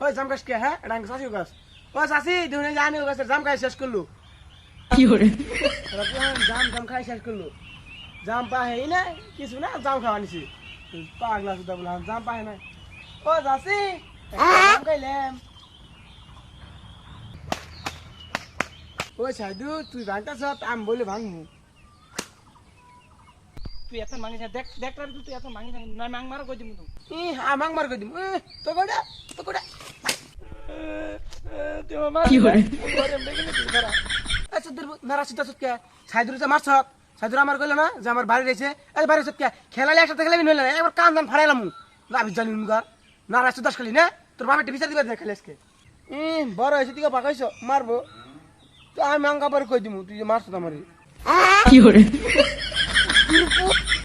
ওই জাম গাছ কে হ্যাঁ এটা চাষি গাছ ও চাষি দুনে জানি গাছের জাম খাই শেষ করলো কি করে জাম জাম খাই শেষ করলো জাম পাহে না কিছু না জাম খাওয়া নিছি পাগলা সুদা বললাম জাম পাহে না ও চাষি জাম খাইলাম ওই সাইদু তুই ভাঙতাছ আমি বলে ভাঙমু তুই এত মাগিস দেখ দেখ তুই এত মাগিস না মাং মারা কই দিমু তুই আমাক মার কই দিম তো কইডা তুই মার কি করে আচ্ছা তোর নারা সুদা সুদকে সাইদুর যে মারছ সাইদুর আমার কইলো না যে আমার বাড়ি রইছে এই বাড়ি সুদকে খেলালে একসাথে খেলাবি নইলে একবার কান দান ফাড়াইলাম আমি জানি নুগার নারা সুদাস খালি না তোর বাপে বিচার দিবা দেখ খেলেসকে বড় হয়েছে তুই পাকাইছ মারবো তো আমি মাঙ্গা পরে কই দিমু তুই যে মারছ আমারে কি করে